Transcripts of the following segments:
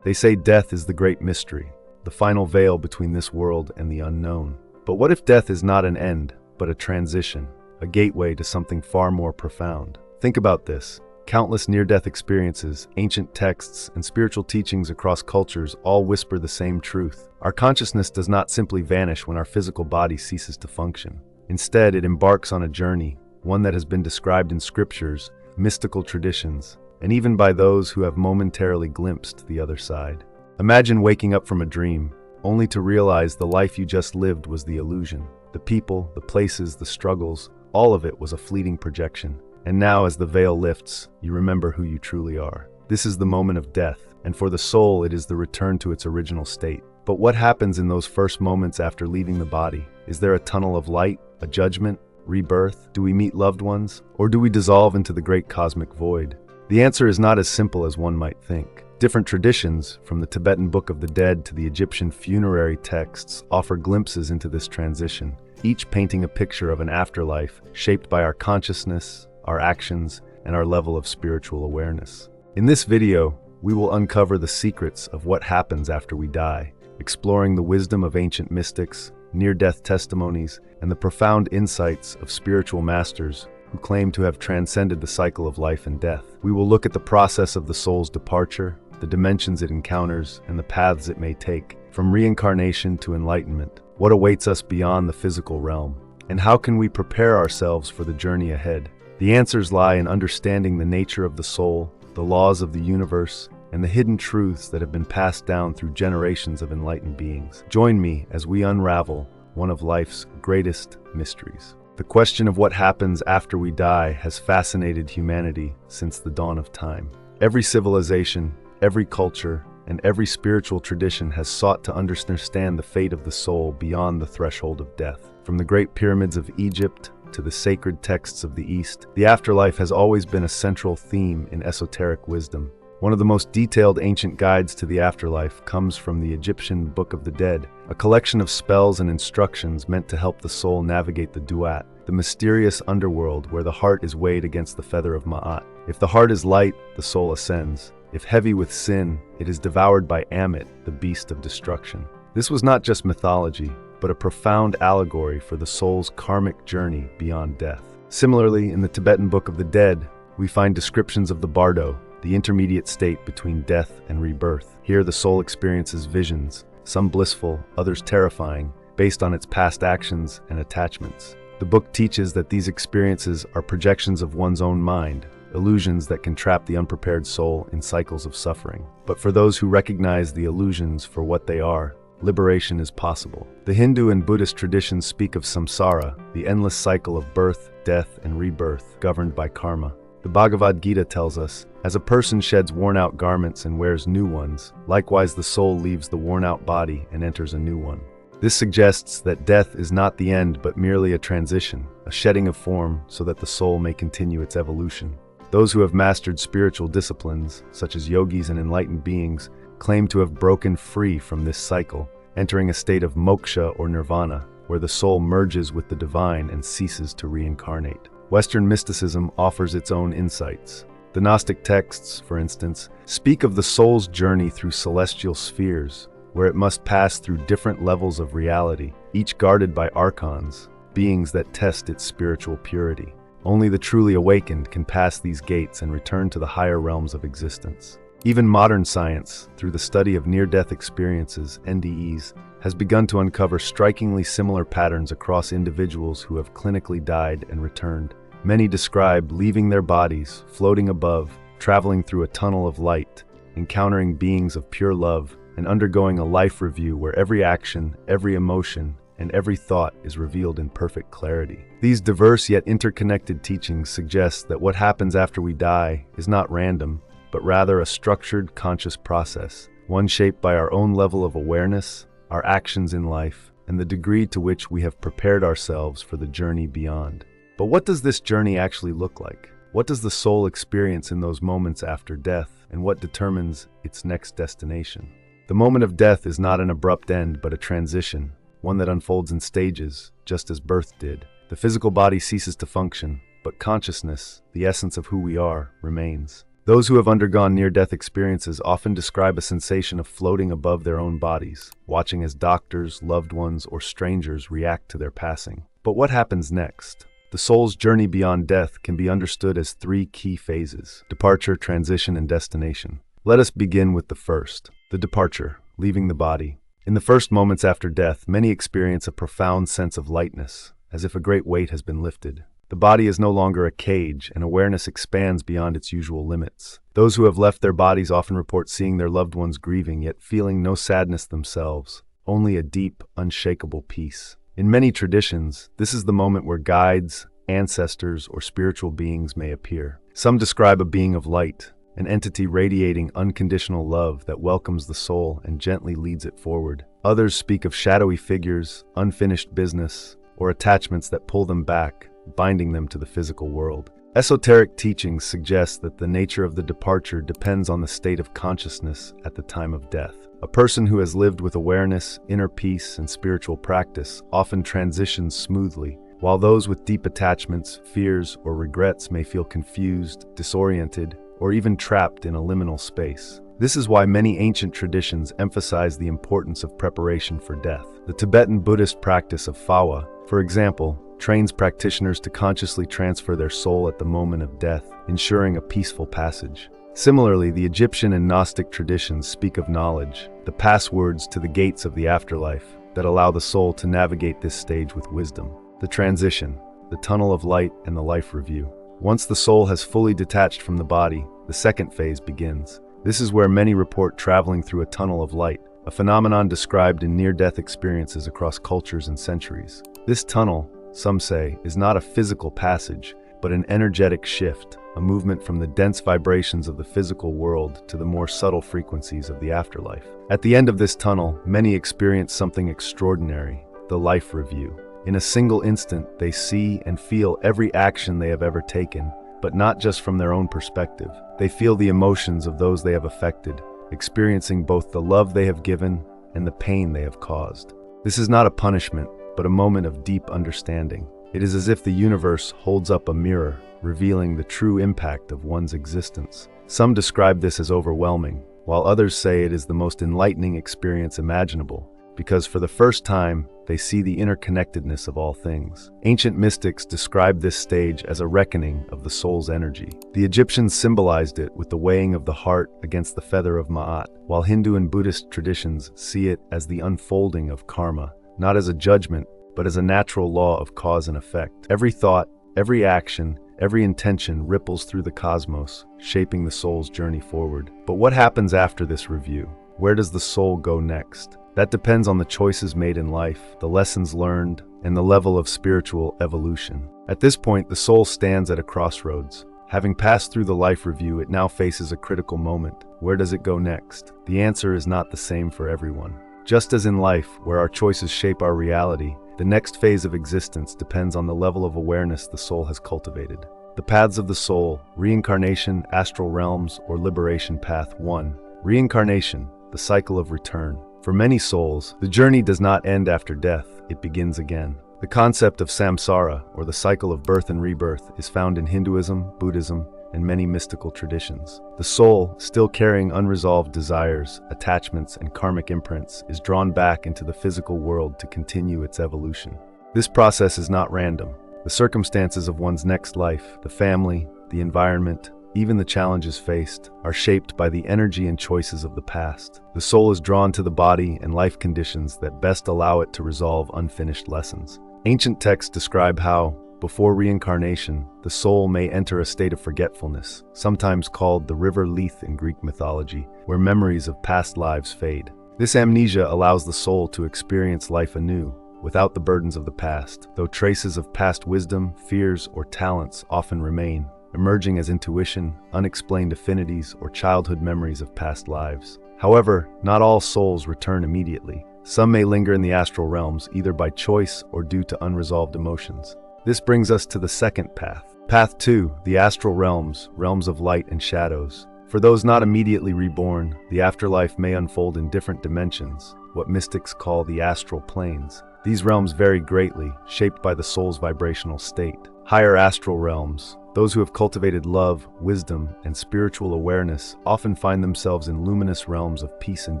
They say death is the great mystery, the final veil between this world and the unknown. But what if death is not an end, but a transition, a gateway to something far more profound? Think about this. Countless near-death experiences, ancient texts, and spiritual teachings across cultures all whisper the same truth. Our consciousness does not simply vanish when our physical body ceases to function. Instead, it embarks on a journey, one that has been described in scriptures, mystical traditions, and even by those who have momentarily glimpsed the other side. Imagine waking up from a dream, only to realize the life you just lived was the illusion. The people, the places, the struggles, all of it was a fleeting projection. And now, as the veil lifts, you remember who you truly are. This is the moment of death, and for the soul it is the return to its original state. But what happens in those first moments after leaving the body? Is there a tunnel of light, a judgment, rebirth? Do we meet loved ones? Or do we dissolve into the great cosmic void? The answer is not as simple as one might think. Different traditions, from the Tibetan Book of the Dead to the Egyptian funerary texts, offer glimpses into this transition, each painting a picture of an afterlife shaped by our consciousness, our actions, and our level of spiritual awareness. In this video, we will uncover the secrets of what happens after we die, exploring the wisdom of ancient mystics, near-death testimonies, and the profound insights of spiritual masters who claim to have transcended the cycle of life and death. We will look at the process of the soul's departure, the dimensions it encounters, and the paths it may take, from reincarnation to enlightenment. What awaits us beyond the physical realm? And how can we prepare ourselves for the journey ahead? The answers lie in understanding the nature of the soul, the laws of the universe, and the hidden truths that have been passed down through generations of enlightened beings. Join me as we unravel one of life's greatest mysteries. The question of what happens after we die has fascinated humanity since the dawn of time. Every civilization, every culture, and every spiritual tradition has sought to understand the fate of the soul beyond the threshold of death. From the great pyramids of Egypt to the sacred texts of the East, the afterlife has always been a central theme in esoteric wisdom. One of the most detailed ancient guides to the afterlife comes from the Egyptian Book of the Dead, a collection of spells and instructions meant to help the soul navigate the duat, the mysterious underworld where the heart is weighed against the feather of Ma'at. If the heart is light, the soul ascends. If heavy with sin, it is devoured by Amit, the beast of destruction. This was not just mythology, but a profound allegory for the soul's karmic journey beyond death. Similarly, in the Tibetan Book of the Dead, we find descriptions of the bardo, the intermediate state between death and rebirth. Here the soul experiences visions, some blissful, others terrifying, based on its past actions and attachments. The book teaches that these experiences are projections of one's own mind, illusions that can trap the unprepared soul in cycles of suffering. But for those who recognize the illusions for what they are, liberation is possible. The Hindu and Buddhist traditions speak of samsara, the endless cycle of birth, death, and rebirth, governed by karma. The Bhagavad Gita tells us, as a person sheds worn-out garments and wears new ones, likewise the soul leaves the worn-out body and enters a new one. This suggests that death is not the end but merely a transition, a shedding of form so that the soul may continue its evolution. Those who have mastered spiritual disciplines, such as yogis and enlightened beings, claim to have broken free from this cycle, entering a state of moksha or nirvana, where the soul merges with the divine and ceases to reincarnate. Western mysticism offers its own insights. The Gnostic texts, for instance, speak of the soul's journey through celestial spheres, where it must pass through different levels of reality, each guarded by archons, beings that test its spiritual purity. Only the truly awakened can pass these gates and return to the higher realms of existence. Even modern science, through the study of near-death experiences, NDEs, has begun to uncover strikingly similar patterns across individuals who have clinically died and returned. Many describe leaving their bodies, floating above, traveling through a tunnel of light, encountering beings of pure love, and undergoing a life review where every action, every emotion, and every thought is revealed in perfect clarity. These diverse yet interconnected teachings suggest that what happens after we die is not random, but rather a structured, conscious process, one shaped by our own level of awareness, our actions in life, and the degree to which we have prepared ourselves for the journey beyond. But what does this journey actually look like? What does the soul experience in those moments after death, and what determines its next destination? The moment of death is not an abrupt end, but a transition, one that unfolds in stages, just as birth did. The physical body ceases to function, but consciousness, the essence of who we are, remains. Those who have undergone near-death experiences often describe a sensation of floating above their own bodies, watching as doctors, loved ones, or strangers react to their passing. But what happens next? The soul's journey beyond death can be understood as three key phases: departure, transition, and destination. Let us begin with the first, the departure, leaving the body. In the first moments after death, many experience a profound sense of lightness, as if a great weight has been lifted. The body is no longer a cage, and awareness expands beyond its usual limits. Those who have left their bodies often report seeing their loved ones grieving, yet feeling no sadness themselves, only a deep, unshakable peace. In many traditions, this is the moment where guides, ancestors, or spiritual beings may appear. Some describe a being of light, an entity radiating unconditional love that welcomes the soul and gently leads it forward. Others speak of shadowy figures, unfinished business, or attachments that pull them back, binding them to the physical world. Esoteric teachings suggest that the nature of the departure depends on the state of consciousness at the time of death. A person who has lived with awareness, inner peace, and spiritual practice often transitions smoothly, while those with deep attachments, fears, or regrets may feel confused, disoriented, or even trapped in a liminal space. This is why many ancient traditions emphasize the importance of preparation for death. The Tibetan Buddhist practice of Phawa, for example, trains practitioners to consciously transfer their soul at the moment of death, ensuring a peaceful passage. Similarly, the Egyptian and Gnostic traditions speak of knowledge, the passwords to the gates of the afterlife, that allow the soul to navigate this stage with wisdom. The transition, the tunnel of light, and the life review. Once the soul has fully detached from the body, the second phase begins. This is where many report traveling through a tunnel of light, a phenomenon described in near-death experiences across cultures and centuries. This tunnel, some say, is not a physical passage, but an energetic shift, a movement from the dense vibrations of the physical world to the more subtle frequencies of the afterlife. At the end of this tunnel, many experience something extraordinary, the life review. In a single instant, they see and feel every action they have ever taken, but not just from their own perspective. They feel the emotions of those they have affected, experiencing both the love they have given and the pain they have caused. This is not a punishment, but a moment of deep understanding. It is as if the universe holds up a mirror, revealing the true impact of one's existence. Some describe this as overwhelming, while others say it is the most enlightening experience imaginable, because for the first time, they see the interconnectedness of all things. Ancient mystics describe this stage as a reckoning of the soul's energy. The Egyptians symbolized it with the weighing of the heart against the feather of Ma'at, while Hindu and Buddhist traditions see it as the unfolding of karma, not as a judgment, but as a natural law of cause and effect. Every thought, every action, every intention ripples through the cosmos, shaping the soul's journey forward. But what happens after this review? Where does the soul go next? That depends on the choices made in life, the lessons learned, and the level of spiritual evolution. At this point, the soul stands at a crossroads. Having passed through the life review, it now faces a critical moment. Where does it go next? The answer is not the same for everyone. Just as in life, where our choices shape our reality, the next phase of existence depends on the level of awareness the soul has cultivated. The paths of the soul: reincarnation, astral realms, or liberation. Path 1. Reincarnation, the cycle of return. For many souls, the journey does not end after death, it begins again. The concept of samsara, or the cycle of birth and rebirth, is found in Hinduism, Buddhism, and many mystical traditions. The soul, still carrying unresolved desires, attachments, and karmic imprints, is drawn back into the physical world to continue its evolution. This process is not random. The circumstances of one's next life, the family, the environment, even the challenges faced, are shaped by the energy and choices of the past. The soul is drawn to the body and life conditions that best allow it to resolve unfinished lessons. Ancient texts describe how, before reincarnation, the soul may enter a state of forgetfulness, sometimes called the river Lethe in Greek mythology, where memories of past lives fade. This amnesia allows the soul to experience life anew, without the burdens of the past, though traces of past wisdom, fears, or talents often remain, emerging as intuition, unexplained affinities, or childhood memories of past lives. However, not all souls return immediately. Some may linger in the astral realms, either by choice or due to unresolved emotions. This brings us to the second path. Path 2, the astral realms, realms of light and shadows. For those not immediately reborn, the afterlife may unfold in different dimensions, what mystics call the astral planes. These realms vary greatly, shaped by the soul's vibrational state. Higher astral realms, Those who have cultivated love, wisdom, and spiritual awareness often find themselves in luminous realms of peace and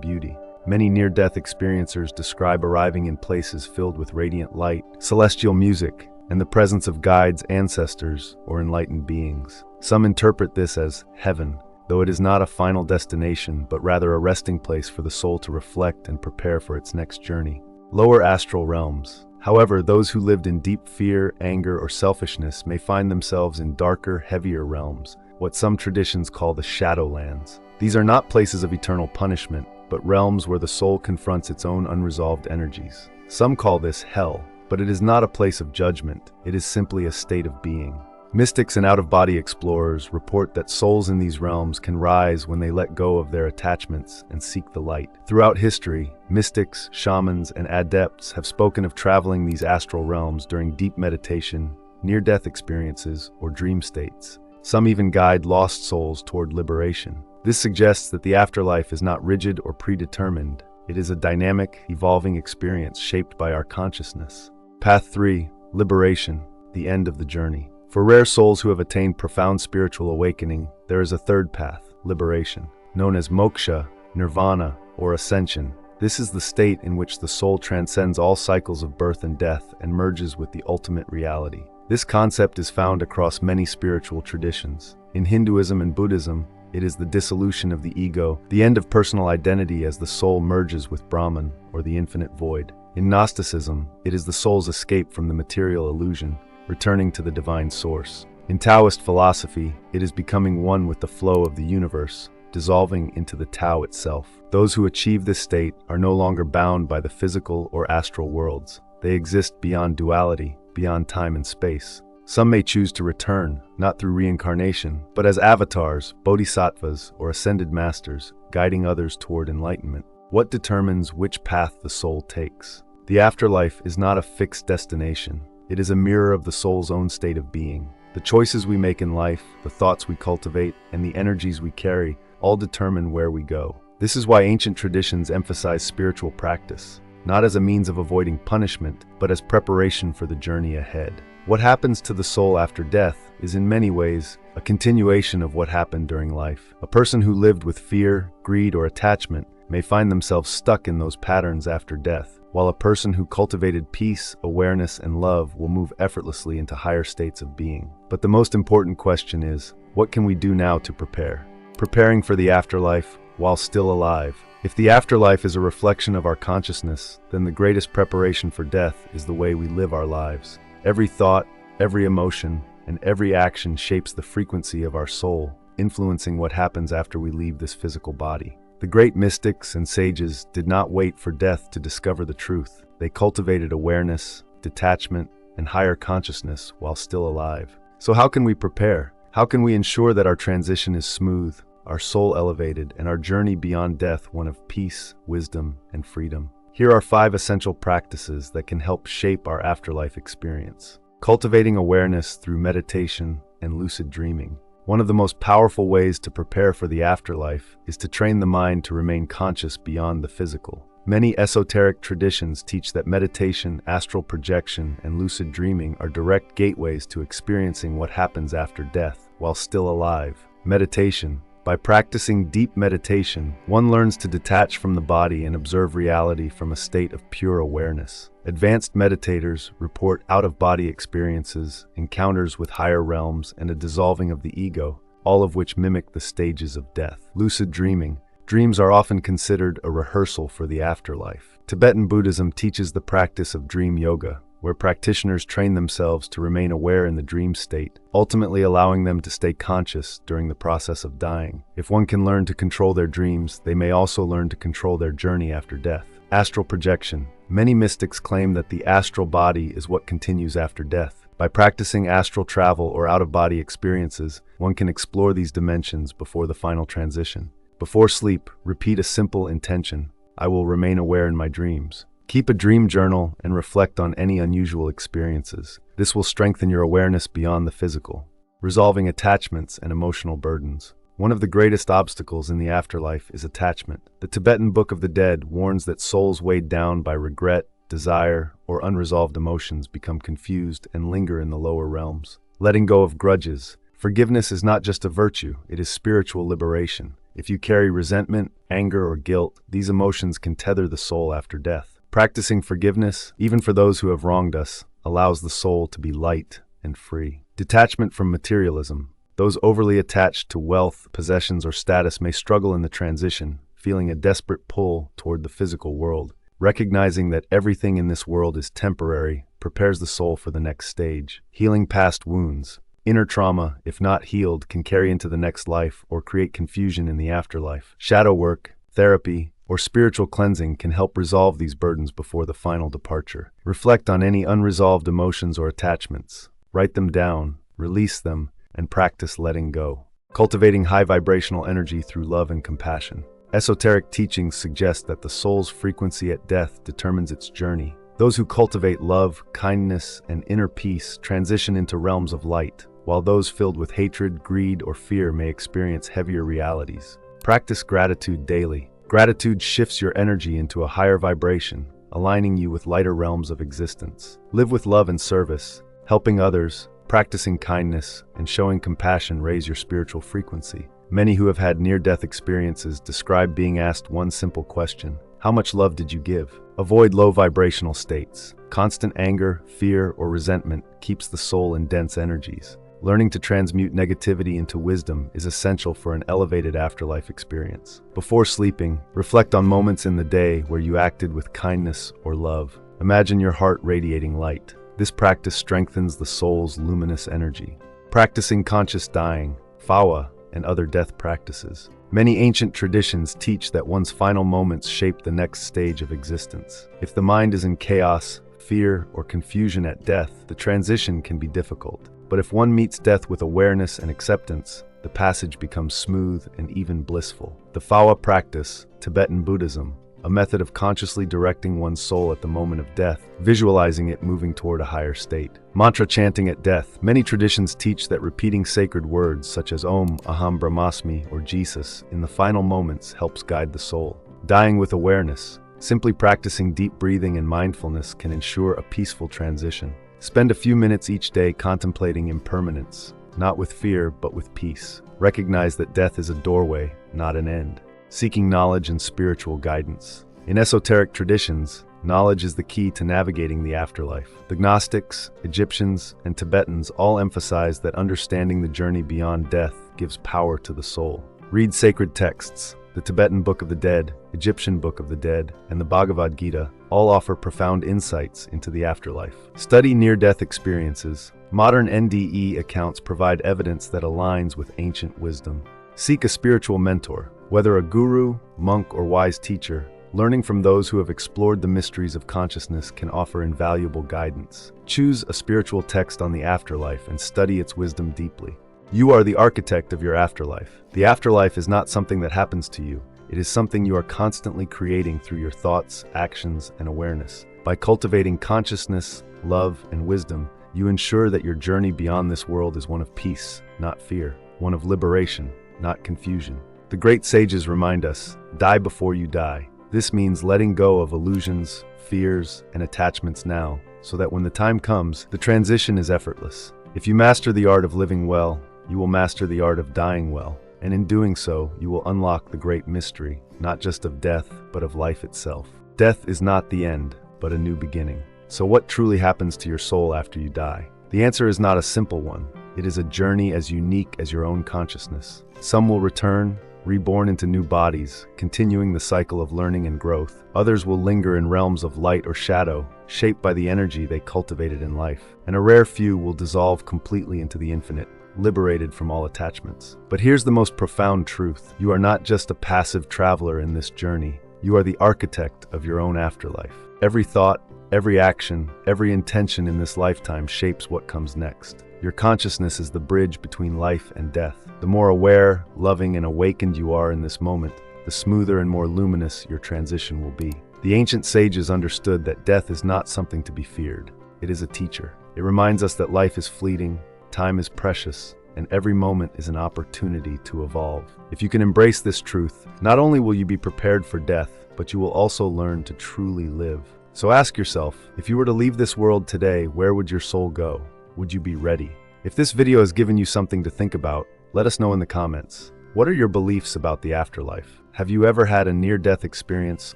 beauty. Many near-death experiencers describe arriving in places filled with radiant light, celestial music, and the presence of guides, ancestors, or enlightened beings. Some interpret this as heaven, though it is not a final destination, but rather a resting place for the soul to reflect and prepare for its next journey. Lower astral realms. However, those who lived in deep fear, anger, or selfishness may find themselves in darker, heavier realms, what some traditions call the Shadowlands. These are not places of eternal punishment, but realms where the soul confronts its own unresolved energies. Some call this hell, but it is not a place of judgment, it is simply a state of being. Mystics and out-of-body explorers report that souls in these realms can rise when they let go of their attachments and seek the light. Throughout history, mystics, shamans, and adepts have spoken of traveling these astral realms during deep meditation, near-death experiences, or dream states. Some even guide lost souls toward liberation. This suggests that the afterlife is not rigid or predetermined. It is a dynamic, evolving experience shaped by our consciousness. Path 3. Liberation, the end of the journey. For rare souls who have attained profound spiritual awakening, there is a third path, liberation, known as moksha, nirvana, or ascension. This is the state in which the soul transcends all cycles of birth and death and merges with the ultimate reality. This concept is found across many spiritual traditions. In Hinduism and Buddhism, it is the dissolution of the ego, the end of personal identity as the soul merges with Brahman, or the infinite void. In Gnosticism, it is the soul's escape from the material illusion, returning to the divine source. In Taoist philosophy, it is becoming one with the flow of the universe, dissolving into the Tao itself. Those who achieve this state are no longer bound by the physical or astral worlds. They exist beyond duality, beyond time and space. Some may choose to return, not through reincarnation, but as avatars, bodhisattvas, or ascended masters, guiding others toward enlightenment. What determines which path the soul takes? The afterlife is not a fixed destination. It is a mirror of the soul's own state of being. The choices we make in life, the thoughts we cultivate, and the energies we carry all determine where we go. This is why ancient traditions emphasize spiritual practice, not as a means of avoiding punishment, but as preparation for the journey ahead. What happens to the soul after death is in many ways a continuation of what happened during life. A person who lived with fear, greed, or attachment may find themselves stuck in those patterns after death, while a person who cultivated peace, awareness, and love will move effortlessly into higher states of being. But the most important question is, what can we do now to prepare? Preparing for the afterlife while still alive. If the afterlife is a reflection of our consciousness, then the greatest preparation for death is the way we live our lives. Every thought, every emotion, and every action shapes the frequency of our soul, influencing what happens after we leave this physical body. The great mystics and sages did not wait for death to discover the truth. They cultivated awareness, detachment, and higher consciousness while still alive. So how can we prepare? How can we ensure that our transition is smooth, our soul elevated, and our journey beyond death one of peace, wisdom, and freedom? Here are 5 essential practices that can help shape our afterlife experience. Cultivating awareness through meditation and lucid dreaming. One of the most powerful ways to prepare for the afterlife is to train the mind to remain conscious beyond the physical. Many esoteric traditions teach that meditation, astral projection, and lucid dreaming are direct gateways to experiencing what happens after death while still alive. Meditation. By practicing deep meditation, one learns to detach from the body and observe reality from a state of pure awareness. Advanced meditators report out-of-body experiences, encounters with higher realms, and a dissolving of the ego, all of which mimic the stages of death. Lucid dreaming. Dreams are often considered a rehearsal for the afterlife. Tibetan Buddhism teaches the practice of dream yoga, where practitioners train themselves to remain aware in the dream state, ultimately allowing them to stay conscious during the process of dying. If one can learn to control their dreams, they may also learn to control their journey after death. Astral projection. Many mystics claim that the astral body is what continues after death. By practicing astral travel or out-of-body experiences, one can explore these dimensions before the final transition. Before sleep, repeat a simple intention: I will remain aware in my dreams. Keep a dream journal and reflect on any unusual experiences. This will strengthen your awareness beyond the physical. Resolving attachments and emotional burdens. One of the greatest obstacles in the afterlife is attachment. The Tibetan Book of the Dead warns that souls weighed down by regret, desire, or unresolved emotions become confused and linger in the lower realms. letting go of grudges. Forgiveness is not just a virtue, it is spiritual liberation. If you carry resentment, anger, or guilt, these emotions can tether the soul after death. Practicing forgiveness, even for those who have wronged us, allows the soul to be light and free. Detachment from materialism. Those overly attached to wealth, possessions, or status may struggle in the transition, feeling a desperate pull toward the physical world. Recognizing that everything in this world is temporary prepares the soul for the next stage. Healing past wounds. Inner trauma, if not healed, can carry into the next life or create confusion in the afterlife. Shadow work, therapy, or spiritual cleansing can help resolve these burdens before the final departure. Reflect on any unresolved emotions or attachments. Write them down, release them, and practice letting go. Cultivating high vibrational energy through love and compassion. Esoteric teachings suggest that the soul's frequency at death determines its journey. Those who cultivate love, kindness, and inner peace transition into realms of light, while those filled with hatred, greed, or fear may experience heavier realities. Practice gratitude daily. Gratitude shifts your energy into a higher vibration, aligning you with lighter realms of existence. Live with love and service. Helping others, practicing kindness, and showing compassion raise your spiritual frequency. Many who have had near-death experiences describe being asked one simple question: how much love did you give? Avoid low vibrational states. Constant anger, fear, or resentment keeps the soul in dense energies. Learning to transmute negativity into wisdom is essential for an elevated afterlife experience. Before sleeping, reflect on moments in the day where you acted with kindness or love. Imagine your heart radiating light. This practice strengthens the soul's luminous energy. Practicing conscious dying, fawa, and other death practices. Many ancient traditions teach that one's final moments shape the next stage of existence. If the mind is in chaos, fear, or confusion at death, the transition can be difficult. But if one meets death with awareness and acceptance, the passage becomes smooth and even blissful. The fawa practice, Tibetan Buddhism, a method of consciously directing one's soul at the moment of death, visualizing it moving toward a higher state. Mantra chanting at death. Many traditions teach that repeating sacred words such as Om, Aham Brahmasmi, or Jesus in the final moments helps guide the soul. Dying with awareness. Simply practicing deep breathing and mindfulness can ensure a peaceful transition. Spend a few minutes each day contemplating impermanence, not with fear, but with peace. Recognize that death is a doorway, not an end. Seeking knowledge and spiritual guidance. In esoteric traditions, knowledge is the key to navigating the afterlife. The Gnostics, Egyptians, and Tibetans all emphasize that understanding the journey beyond death gives power to the soul. Read sacred texts. The Tibetan Book of the Dead, Egyptian Book of the Dead, and the Bhagavad Gita all offer profound insights into the afterlife. Study near-death experiences. Modern NDE accounts provide evidence that aligns with ancient wisdom. Seek a spiritual mentor. Whether a guru, monk, or wise teacher, learning from those who have explored the mysteries of consciousness can offer invaluable guidance. Choose a spiritual text on the afterlife and study its wisdom deeply. You are the architect of your afterlife. The afterlife is not something that happens to you. It is something you are constantly creating through your thoughts, actions, and awareness. By cultivating consciousness, love, and wisdom, you ensure that your journey beyond this world is one of peace, not fear, one of liberation, not confusion. The great sages remind us, die before you die. This means letting go of illusions, fears, and attachments now, so that when the time comes, the transition is effortless. If you master the art of living well, you will master the art of dying well, and in doing so, you will unlock the great mystery, not just of death, but of life itself. Death is not the end, but a new beginning. So what truly happens to your soul after you die? The answer is not a simple one. It is a journey as unique as your own consciousness. Some will return, reborn into new bodies, continuing the cycle of learning and growth. Others will linger in realms of light or shadow, shaped by the energy they cultivated in life. And a rare few will dissolve completely into the infinite, liberated from all attachments. But here's the most profound truth. You are not just a passive traveler in this journey. You are the architect of your own afterlife. Every thought, every action, every intention in this lifetime shapes what comes next. Your consciousness is the bridge between life and death. The more aware, loving, and awakened you are in this moment, the smoother and more luminous your transition will be. The ancient sages understood that death is not something to be feared. It is a teacher. It reminds us that life is fleeting, time is precious, and every moment is an opportunity to evolve. If you can embrace this truth, not only will you be prepared for death, but you will also learn to truly live. So ask yourself, if you were to leave this world today, where would your soul go? Would you be ready? If this video has given you something to think about, let us know in the comments. What are your beliefs about the afterlife? Have you ever had a near-death experience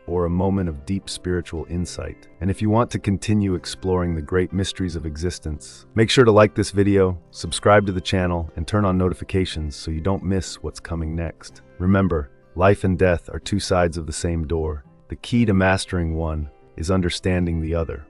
or a moment of deep spiritual insight? And if you want to continue exploring the great mysteries of existence, make sure to like this video, subscribe to the channel, and turn on notifications so you don't miss what's coming next. Remember, life and death are two sides of the same door. The key to mastering one is understanding the other.